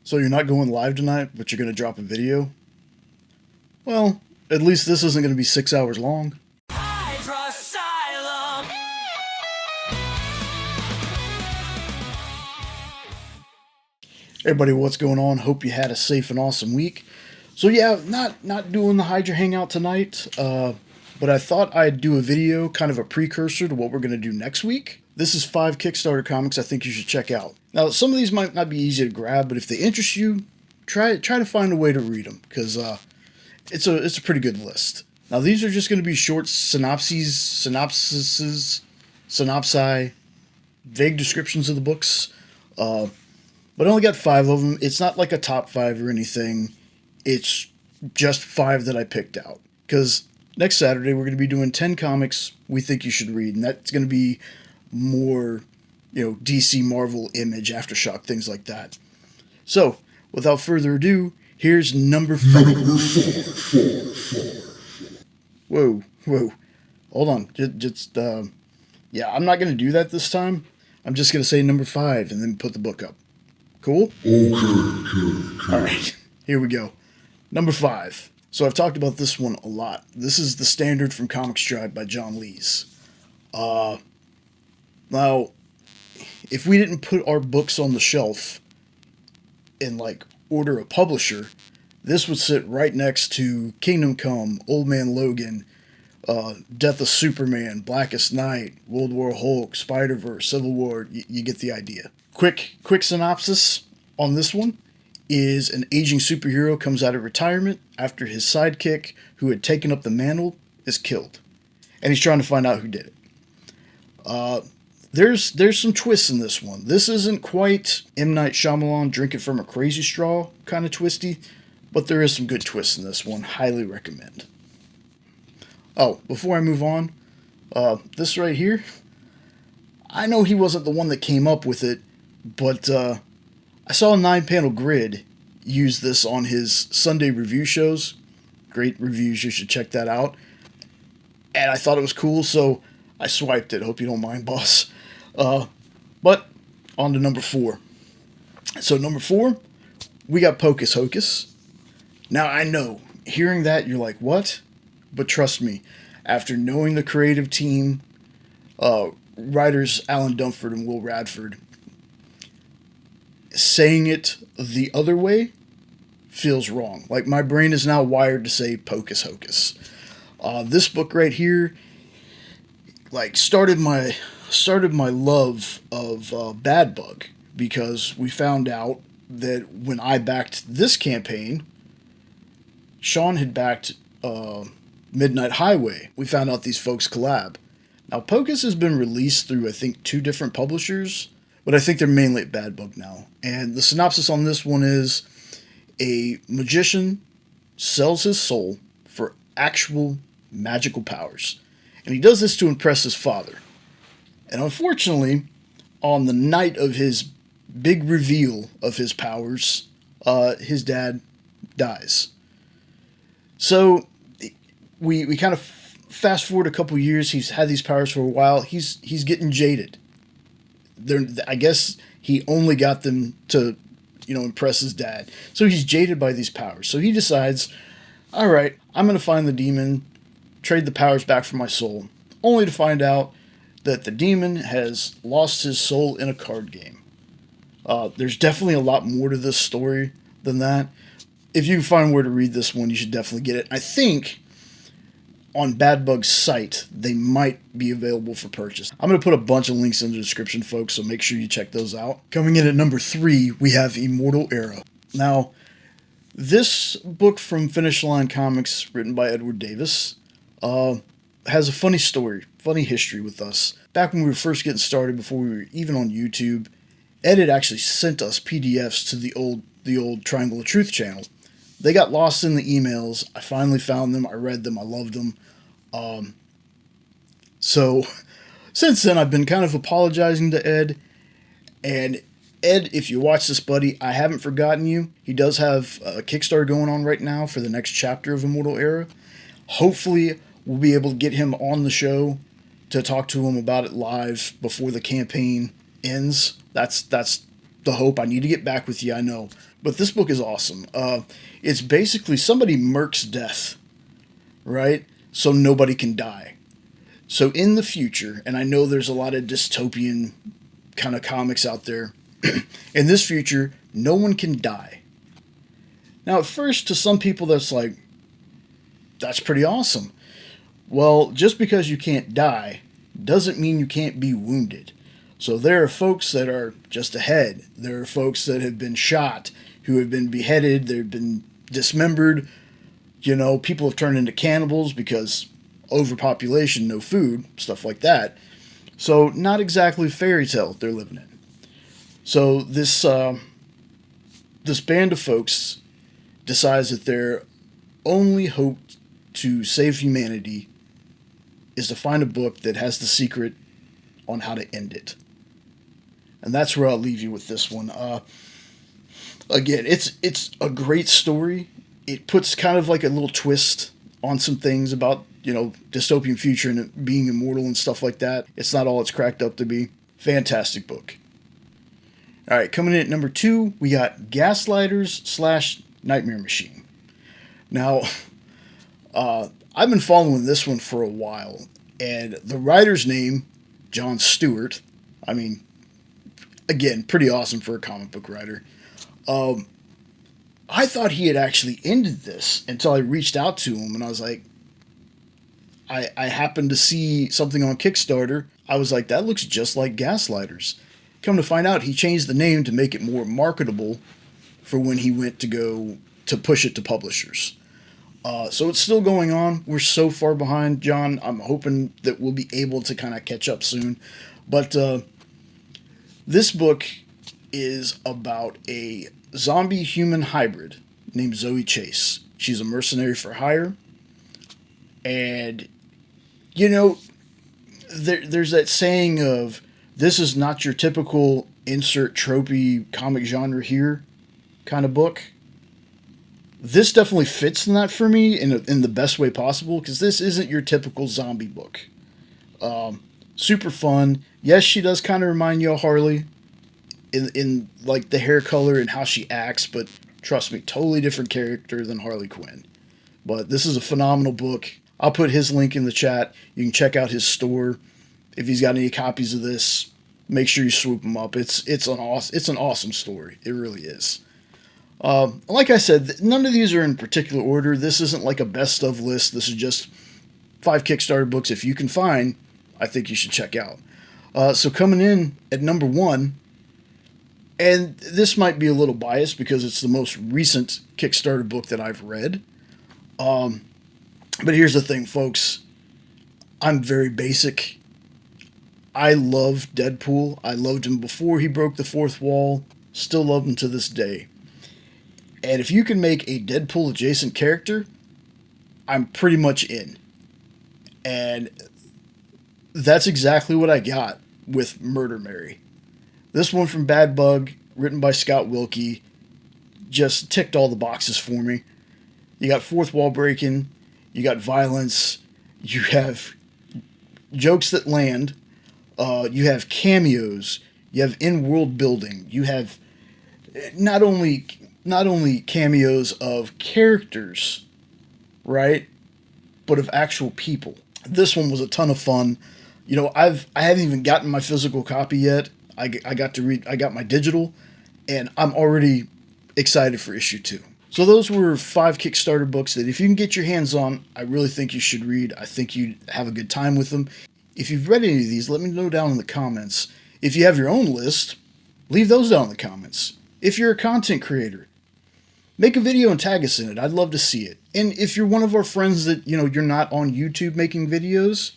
So you're not going live tonight, but you're going to drop a video? Well, at least this isn't going to be 6 hours long. Hey everybody, what's going on? Hope you had a safe and awesome week. So yeah, not doing the Hydra Hangout tonight, but I thought I'd do a video, kind of a precursor to what we're going to do next week. This is 5 Kickstarter comics I think you should check out. Now, some of these might not be easy to grab, but if they interest you, try to find a way to read them, because it's a pretty good list. Now, these are just going to be short synopsi, vague descriptions of the books. But I only got 5 of them. It's not like a top 5 or anything. It's just 5 that I picked out. Because next Saturday, we're going to be doing 10 comics we think you should read. And that's going to be more, DC, Marvel, Image, Aftershock, things like that. So, without further ado, here's number 5. Whoa. Hold on. Yeah, I'm not going to do that this time. I'm just going to say number 5 and then put the book up. Cool? Okay. All right, here we go. Number 5. So I've talked about this one a lot. This is The Standard from Comics Tribe by John Lees. Now, if we didn't put our books on the shelf in, order of publisher, this would sit right next to Kingdom Come, Old Man Logan, Death of Superman, Blackest Night, World War Hulk, Spider-Verse, Civil War. You get the idea. Quick synopsis on this one is an aging superhero comes out of retirement after his sidekick, who had taken up the mantle, is killed. And he's trying to find out who did it. There's some twists in this one. This isn't quite M. Night Shyamalan drinking from a crazy straw kind of twisty, but there is some good twists in this one. Highly recommend. Oh, before I move on, this right here, I know he wasn't the one that came up with it, but I saw a 9-panel grid use this on his Sunday review shows. Great reviews, you should check that out. And I thought it was cool, so I swiped it. Hope you don't mind, boss. But on to number 4. So number 4, we got Pocus Hocus. Now I know, hearing that, you're like, what? But trust me, after knowing the creative team, writers Alan Dunford and Will Radford, saying it the other way feels wrong. Like, my brain is now wired to say Pocus Hocus. This book right here, started my love of Bad Bug, because we found out that when I backed this campaign, Sean had backed Midnight Highway. We found out these folks collab. Now, Pocus has been released through, I think, 2 different publishers, but I think they're mainly at Bad Bug now. And the synopsis on this one is, a magician sells his soul for actual magical powers. And he does this to impress his father. And unfortunately, on the night of his big reveal of his powers, his dad dies. So we kind of fast forward a couple years. He's had these powers for a while. He's getting jaded. I guess he only got them to, impress his dad. So he's jaded by these powers. So he decides, all right, I'm going to find the demon, trade the powers back for my soul, only to find out that the demon has lost his soul in a card game. There's definitely a lot more to this story than that. If you can find where to read this one, you should definitely get it. I think on Bad Bug's site, they might be available for purchase. I'm going to put a bunch of links in the description, folks, so make sure you check those out. Coming in at number 3, we have Immortal Era. Now, this book from Finish Line Comics, written by Edward Davis, has a funny story, funny history with us. Back when we were first getting started, before we were even on YouTube, Ed had actually sent us PDFs to the old Triangle of Truth channel. They got lost in the emails. I finally found them. I read them. I loved them. So since then, I've been kind of apologizing to Ed. And Ed, if you watch this, buddy, I haven't forgotten you. He does have a Kickstarter going on right now for the next chapter of Immortal Era. Hopefully, we'll be able to get him on the show to talk to him about it live before the campaign ends. That's the hope. I need to get back with you, I know. But this book is awesome. It's basically somebody murks death, right? So nobody can die. So in the future, and I know there's a lot of dystopian kind of comics out there, in this future, no one can die. Now, at first, to some people, that's like, that's pretty awesome. Well, just because you can't die doesn't mean you can't be wounded. So there are folks that are just ahead. There are folks that have been shot, who have been beheaded, they've been dismembered. You know, people have turned into cannibals because overpopulation, no food, stuff like that. So not exactly fairy tale they're living in. So this band of folks decides that their only hope to save humanity is to find a book that has the secret on how to end it. And that's where I'll leave you with this one. Again, it's a great story. It puts kind of like a little twist on some things about, you know, dystopian future and it being immortal and stuff like that. It's not all it's cracked up to be. Fantastic book. All right, coming in at number 2, we got Gaslighters / Nightmare Machine. Now, I've been following this one for a while, and the writer's name, John Stewart, I mean, again, pretty awesome for a comic book writer. I thought he had actually ended this until I reached out to him, and I was like, I happened to see something on Kickstarter. I was like, that looks just like Gaslighters. Come to find out, he changed the name to make it more marketable for when he went to go to push it to publishers. So it's still going on. We're so far behind, John. I'm hoping that we'll be able to kind of catch up soon. But this book is about a zombie-human hybrid named Zoe Chase. She's a mercenary for hire. And, you know, there's that saying of, this is not your typical insert tropey comic genre here kind of book. This definitely fits in that for me in the best way possible, because this isn't your typical zombie book. Super fun. Yes, she does kind of remind you of Harley in like the hair color and how she acts, but trust me, totally different character than Harley Quinn. But this is a phenomenal book. I'll put his link in the chat. You can check out his store. If he's got any copies of this, make sure you swoop them up. It's an awesome story. It really is. Like I said, none of these are in particular order. This isn't like a best of list. This is just 5 Kickstarter books if you can find, I think you should check out. So coming in at number 1, and this might be a little biased because it's the most recent Kickstarter book that I've read. But here's the thing, folks. I'm very basic. I love Deadpool. I loved him before he broke the fourth wall. Still love him to this day. And if you can make a Deadpool adjacent character, I'm pretty much in. And that's exactly what I got with Murder Mary. This one from Bad Bug, written by Scott Wilkie, just ticked all the boxes for me. You got fourth wall breaking, you got violence, you have jokes that land, you have cameos, you have in-world building, you have not only cameos of characters, right, but of actual people. This one was a ton of fun. You know, I haven't even gotten my physical copy yet. I got my digital, and I'm already excited for issue 2. So those were 5 Kickstarter books that if you can get your hands on, I really think you should read. I think you'd have a good time with them. If you've read any of these, let me know down in the comments. If you have your own list, leave those down in the comments. If you're a content creator, make a video and tag us in it. I'd love to see it. And if you're one of our friends that, you know, you're not on YouTube making videos,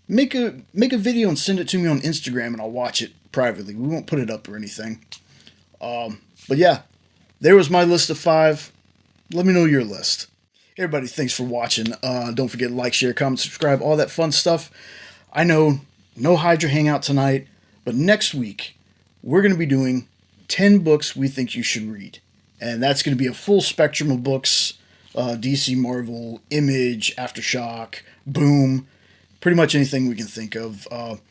make a video and send it to me on Instagram and I'll watch it privately. We won't put it up or anything. But yeah, there was my list of 5. Let me know your list. Everybody, thanks for watching. Don't forget to like, share, comment, subscribe, all that fun stuff. I know, no Hydra hangout tonight, but next week, we're going to be doing 10 books we think you should read. And that's going to be a full spectrum of books. DC, Marvel, Image, Aftershock, Boom, pretty much anything we can think of. And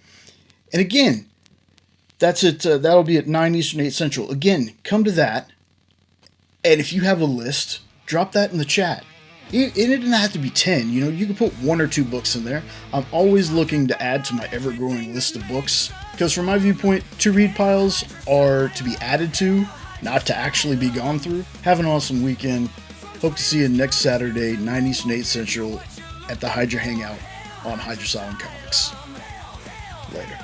again, That's it. That'll be at 9 Eastern, 8 Central. Again, come to that. And if you have a list, drop that in the chat. It doesn't have to be 10, you know, you can put 1 or 2 books in there. I'm always looking to add to my ever-growing list of books, because from my viewpoint, to-read piles are to be added to, not to actually be gone through. Have an awesome weekend. Hope to see you next Saturday, 9 Eastern, 8 Central, at the Hydra Hangout on Hydra Silent Comics. Later.